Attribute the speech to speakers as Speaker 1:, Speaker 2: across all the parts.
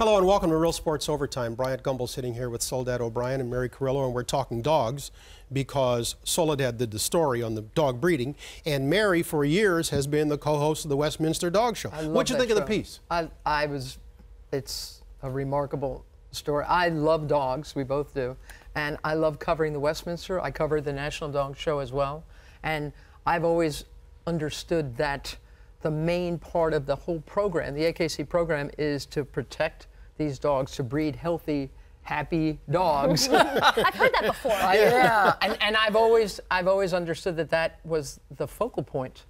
Speaker 1: Hello and welcome to Real Sports Overtime. Bryant Gumbel sitting here with Soledad O'Brien and Mary Carillo, and we're talking dogs because Soledad did the story on the dog breeding, and Mary, for years, has been the co-host of the Westminster Dog Show. What'd you think of the piece?
Speaker 2: It's a remarkable story. I love dogs, we both do, and I love covering the Westminster. I covered the National Dog Show as well, and I've always understood that the main part of the whole program, the AKC program, is to protect these dogs, to breed healthy, happy dogs.
Speaker 3: I've heard that before.
Speaker 2: Yeah, and I've always understood that that was the focal point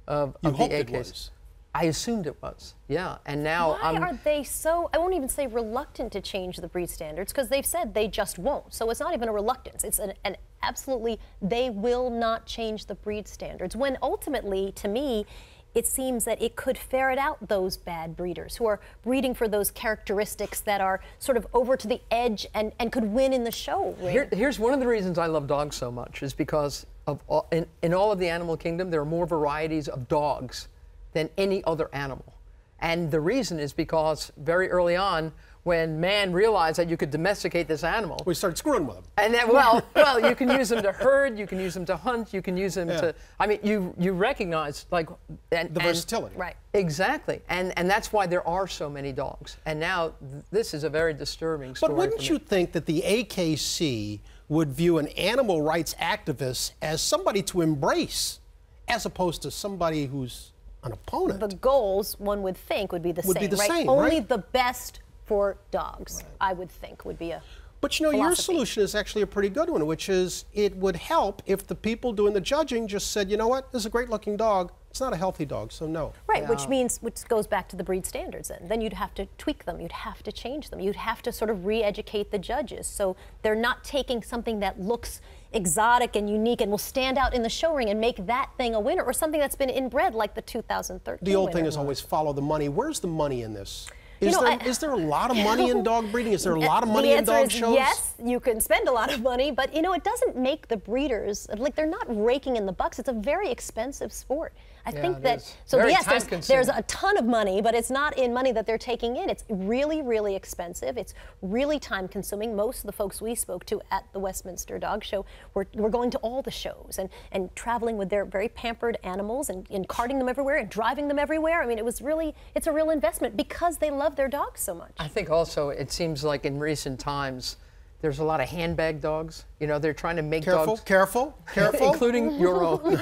Speaker 2: of the AKC.
Speaker 1: It was.
Speaker 2: I assumed it was, yeah. And now
Speaker 3: Why are they so, I won't even say reluctant to change the breed standards, because they've said they just won't. So it's not even a reluctance. It's an absolutely, they will not change the breed standards. When ultimately, to me, it seems that it could ferret out those bad breeders who are breeding for those characteristics that are sort of over to the edge and could win in the show.
Speaker 2: Here's one of the reasons I love dogs so much, is because of in all of the animal kingdom, there are more varieties of dogs than any other animal. And the reason is because very early on, when man realized that you could domesticate this animal,
Speaker 1: we started screwing with them.
Speaker 2: And then, well, you can use them to herd, you can use them to hunt, you can use them to, I mean, you recognize, like,
Speaker 1: the versatility.
Speaker 3: Right.
Speaker 2: Exactly. And that's why there are so many dogs. And now this is a very disturbing story.
Speaker 1: But wouldn't you think that the AKC would view an animal rights activist as somebody to embrace, as opposed to somebody who's an opponent?
Speaker 3: The goals, one would think, would be the same, right? Only the best for dogs, I would think, would be a
Speaker 1: But you know, your solution is actually a pretty good one, which is it would help if the people doing the judging just said, you know what, this is a great looking dog. It's not a healthy dog, so no.
Speaker 3: Right, which goes back to the breed standards then you'd have to tweak them, you'd have to change them, you'd have to sort of re-educate the judges so they're not taking something that looks exotic and unique and will stand out in the show ring and make that thing a winner, or something that's been inbred like the 2013
Speaker 1: The old
Speaker 3: winner.
Speaker 1: thing is always follow the money. Where's the money in this? Is there a lot of money in dog breeding? Is there a lot of money in dog shows?
Speaker 3: Yes, you can spend a lot of money, but you know, it doesn't make the breeders, like, they're not raking in the bucks. It's a very expensive sport. I think that, so yes, there's a ton of money, but it's not in money that they're taking in. It's really, really expensive. It's really time consuming. Most of the folks we spoke to at the Westminster Dog Show were going to all the shows and traveling with their very pampered animals and carting them everywhere and driving them everywhere. I mean, it's a real investment because they love their dogs so much.
Speaker 2: I think also it seems like in recent times, there's a lot of handbag dogs. You know, they're trying to make dogs. Careful, including your own.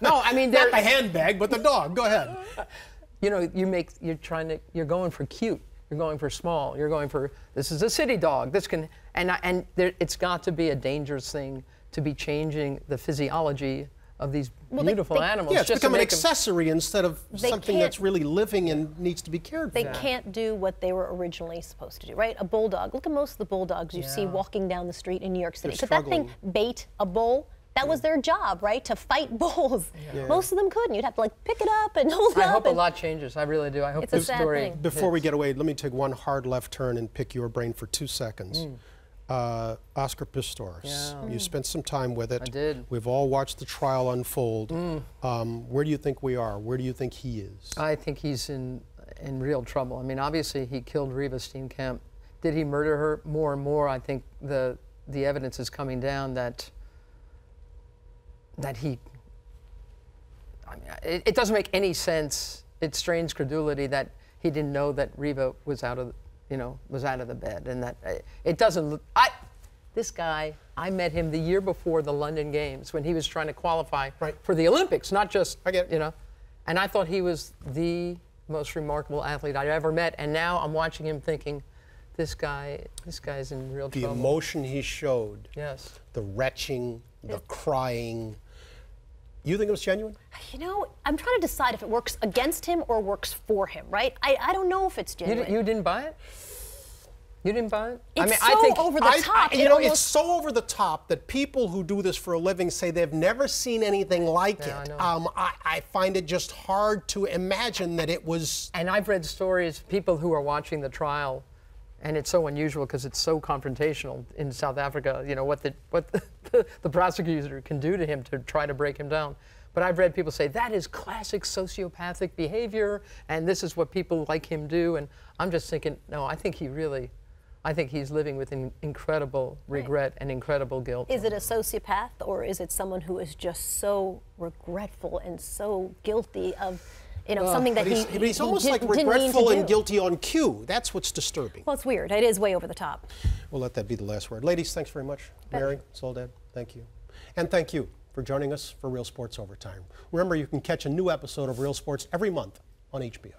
Speaker 2: No, I mean,
Speaker 1: not the handbag, but the dog. Go ahead.
Speaker 2: You know, you're going for cute. You're going for small. You're going for, this is a city dog. This can, it's got to be a dangerous thing to be changing the physiology of these beautiful animals.
Speaker 1: Yeah, it's become an accessory instead of something that's really living and needs to be cared for.
Speaker 3: They can't do what they were originally supposed to do, right? A bulldog. Look at most of the bulldogs you see walking down the street in New York City. Could that thing bait a bull? That was their job, right? To fight bulls. Most of them couldn't. You'd have to, like, pick it up and hold it up.
Speaker 2: I hope a lot changes. I really do. I hope this story.
Speaker 1: Before we get away, let me take one hard left turn and pick your brain for 2 seconds. Oscar Pistorius. You spent some time with it.
Speaker 2: I did.
Speaker 1: We've all watched the trial unfold. Where do you think we are? Where do you think he is?
Speaker 2: I think he's in real trouble. I mean, obviously he killed Reva Steenkamp. Did he murder her? More and more, I think the evidence is coming down that he. I mean, it doesn't make any sense. It strains credulity that he didn't know that Reva was out of the bed, and that it doesn't look. This guy, I met him the year before the London Games when he was trying to qualify for the Olympics, not just, and I thought he was the most remarkable athlete I've ever met, and now I'm watching him thinking, this guy's in real trouble.
Speaker 1: The emotion he showed, the retching, the crying. You think it was genuine?
Speaker 3: You know, I'm trying to decide if it works against him or works for him, right? I don't know if it's genuine.
Speaker 2: You didn't buy it? You didn't buy it?
Speaker 3: It's I think over the top.
Speaker 1: It's so over the top that people who do this for a living say they've never seen anything like it. I find it just hard to imagine that it was.
Speaker 2: And I've read stories, people who are watching the trial, and it's so unusual because it's so confrontational in South Africa. You know what the the prosecutor can do to him to try to break him down. But I've read people say that is classic sociopathic behavior, and this is what people like him do. And I'm just thinking, no, I think he's living with incredible regret and incredible guilt.
Speaker 3: Is it a sociopath, or is it someone who is just so regretful and so guilty of, something that
Speaker 1: he's almost like regretful and guilty on cue. That's what's disturbing.
Speaker 3: Well, it's weird. It is way over the top.
Speaker 1: We'll let that be the last word. Ladies, thanks very much. Mary, Soledad, thank you. And thank you for joining us for Real Sports Overtime. Remember, you can catch a new episode of Real Sports every month on HBO.